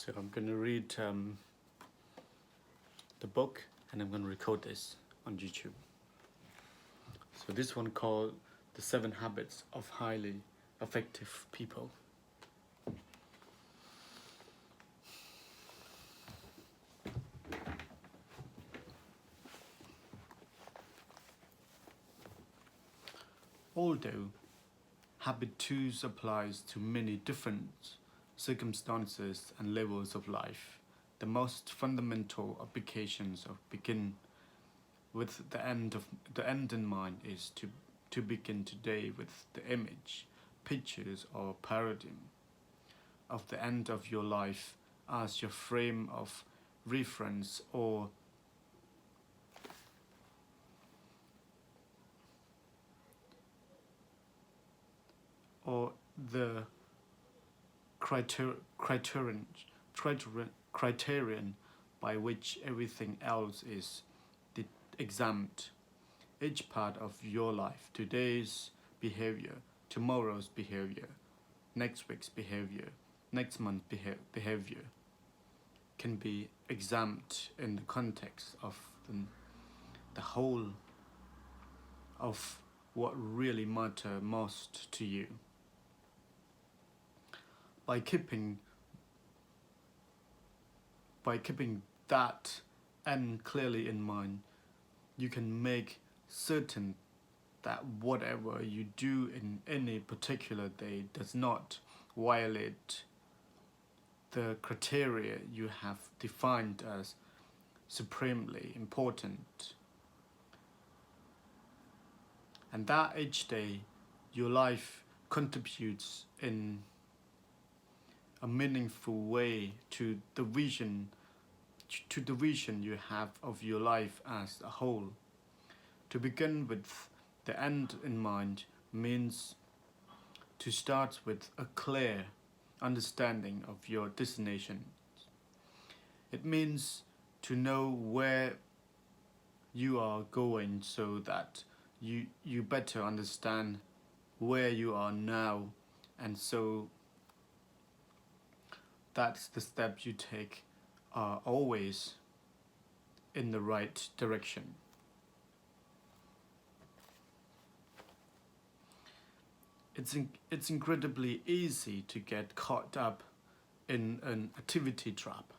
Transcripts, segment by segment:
So I'm going to read the book and I'm going to record this on YouTube. So this one called The 7 Habits of Highly Effective People. Although habit 2 applies to many different circumstances and levels of life, the most fundamental applications of begin with the end in mind is to begin today with the image, pictures or paradigm of the end of your life as your frame of reference or the criterion by which everything else is examined. Each part of your life, today's behavior, tomorrow's behavior, next week's behavior, next month's behavior, can be examined in the context of the whole of what really matters most to you. By keeping that end clearly in mind, you can make certain that whatever you do in any particular day does not violate the criteria you have defined as supremely important, and that each day your life contributes in a meaningful way to the vision you have of your life as a whole. To begin with the end in mind means to start with a clear understanding of your destination. It means to know where you are going so that you better understand where you are now, and so that's the steps you take are always in the right direction. It's incredibly easy to get caught up in an activity trap.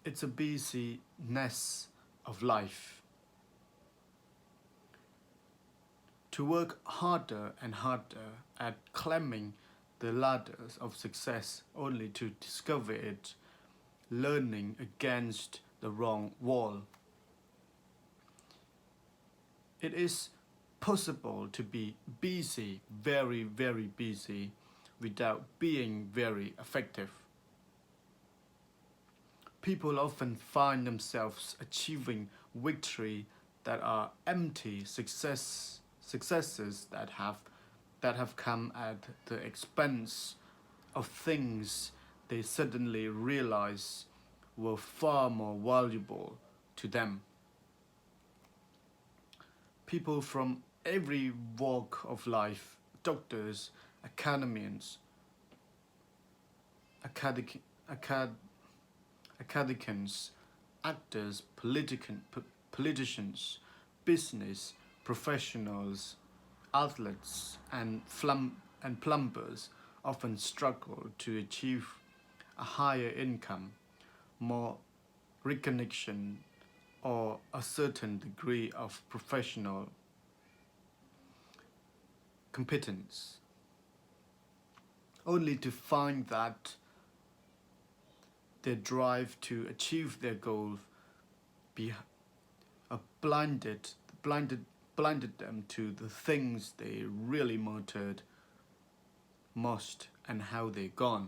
It's a busyness of life. To work harder and harder at climbing the ladders of success only to discover it leaning against the wrong wall. It is possible to be busy, very, very busy, without being very effective. People often find themselves achieving victory that are empty successes that have come at the expense of things they suddenly realize were far more valuable to them. People from every walk of life, doctors, academians, academicians, actors, politicians, business professionals, athletes, and plumbers often struggle to achieve a higher income, more recognition, or a certain degree of professional competence, only to find that their drive to achieve their goals blinded them to the things they really mattered most and how they gone.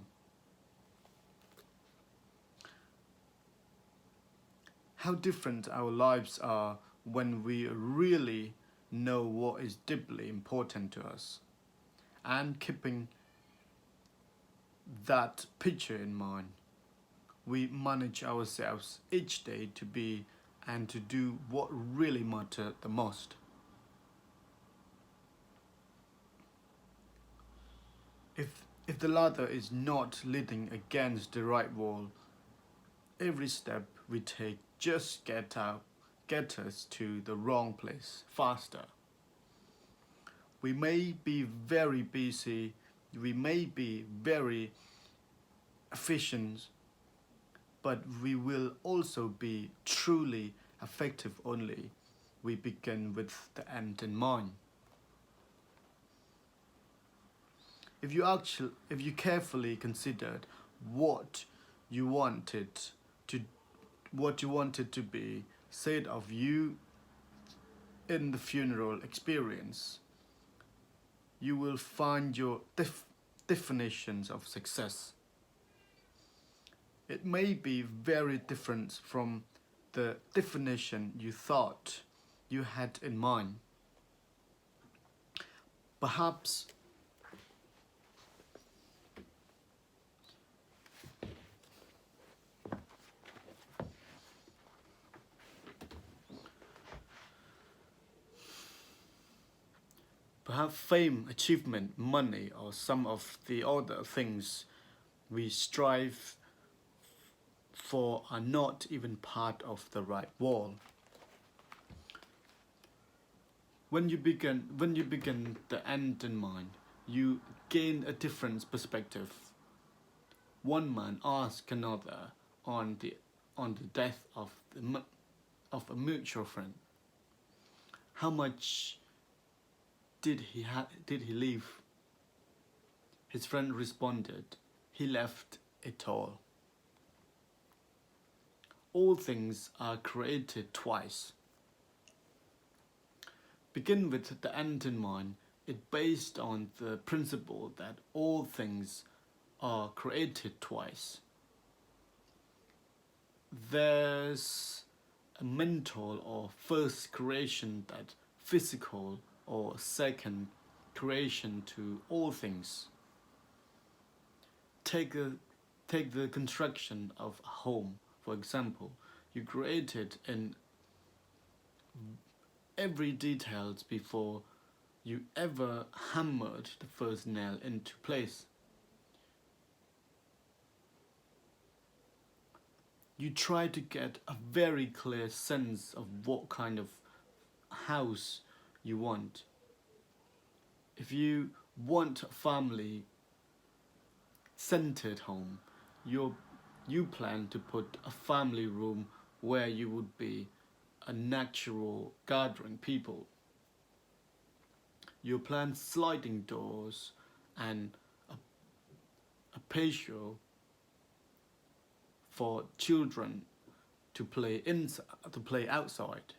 How different our lives are when we really know what is deeply important to us, and keeping that picture in mind, we manage ourselves each day to be and to do what really matters the most. If the ladder is not leaning against the right wall, every step we take just get us to the wrong place faster. We may be very busy, we may be very efficient, but we will also be truly effective only we begin with the end in mind. If you carefully considered what you wanted to what you wanted to be said of you in the funeral experience, you will find your definitions of success. It may be very different from the definition you thought you had in mind. Perhaps perhaps fame, achievement, money, or some of the other things we strive for are not even part of the right wall. When you begin the end in mind, you gain a different perspective. One man asked another on the death of a mutual friend, how much did he leave? His friend responded, he left it all. All things are created twice. Begin with the end in mind. It based on the principle that all things are created twice. There's a mental or first creation that physical or second creation to all things. Take the construction of a home, for example. You create it in every details before you ever hammered the first nail into place. You try to get a very clear sense of what kind of house you want. If you want a family centered home, you plan to put a family room where you would be a natural gathering people. You plan sliding doors and a patio for children to play outside.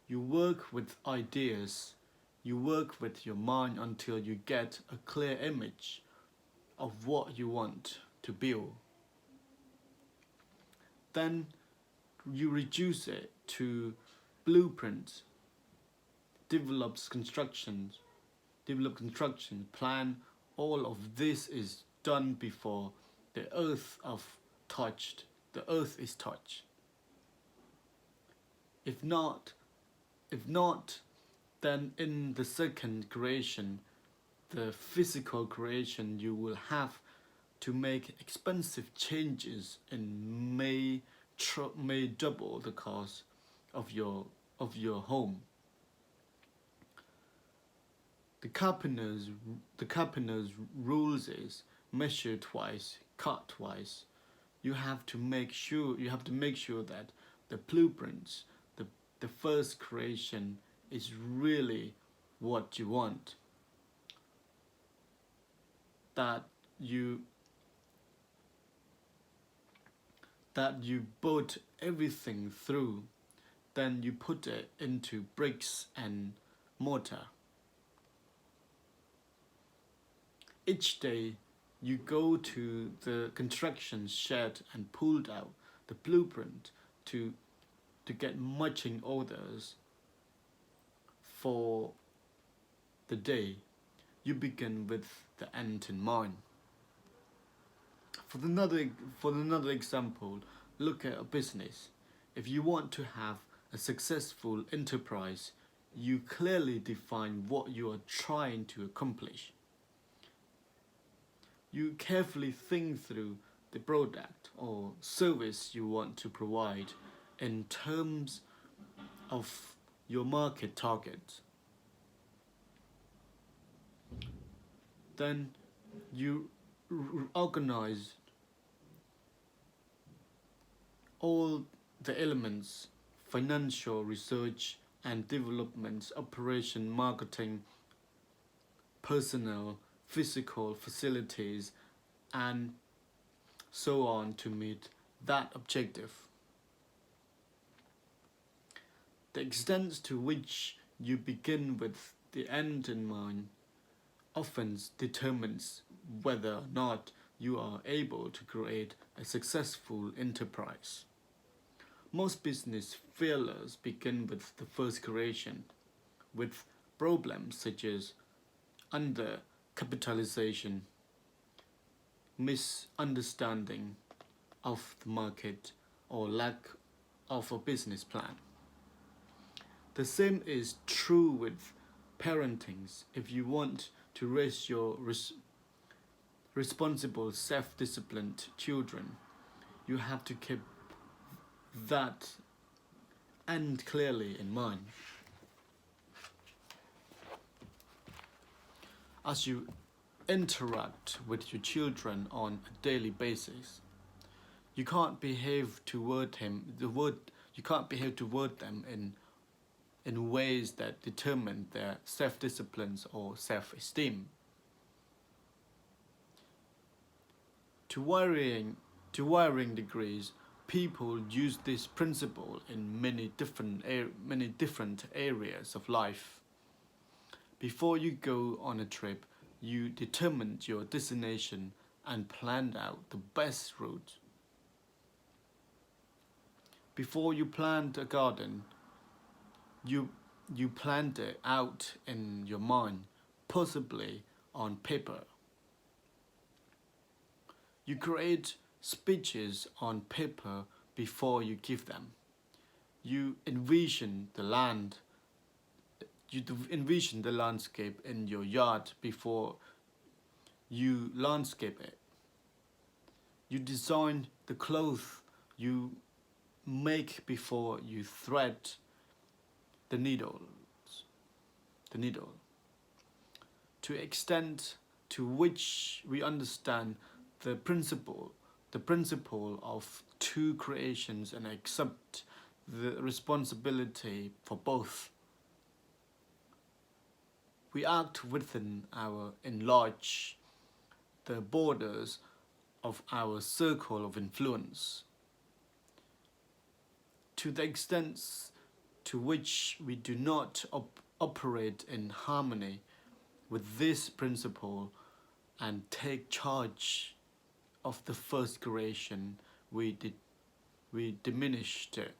You work with ideas, you work with your mind until you get a clear image of what you want to build. Then you reduce it to blueprints, develop construction plan. All of this is done before the earth is touched. If not, then in the second creation, the physical creation, you will have to make expensive changes and may double the cost of your home. The carpenter's rules is measure twice, cut twice. You have to make sure that the blueprints, the first creation is really what you want. That you put everything through, then you put it into bricks and mortar. Each day you go to the construction shed and pulled out the blueprint to get matching orders for the day. You begin with the end in mind. For another example, look at a business. If you want to have a successful enterprise, you clearly define what you are trying to accomplish. You carefully think through the product or service you want to provide in terms of your market target. Then you organize all the elements: financial, research and development, operation, marketing, personnel, physical facilities, and so on to meet that objective. The extent to which you begin with the end in mind often determines whether or not you are able to create a successful enterprise. Most business failures begin with the first creation, with problems such as undercapitalization, misunderstanding of the market, or lack of a business plan. The same is true with parenting. If you want to raise your responsible, self-disciplined children, you have to keep that end clearly in mind. As you interact with your children on a daily basis, you can't behave toward them in ways that determine their self-discipline or self-esteem. To varying degrees, people use this principle in many different areas of life. Before you go on a trip, you determined your destination and planned out the best route. Before you plant a garden, you planned it out in your mind, possibly on paper. You create speeches on paper before you give them. You envision the landscape in your yard before you landscape it. You design the clothes you make before you thread the needle. To the extent to which we understand the principle of two creations and accept the responsibility for both, we act within enlarge the borders of our circle of influence. To the extent to which we do not operate in harmony with this principle and take charge of the first creation, we diminished it.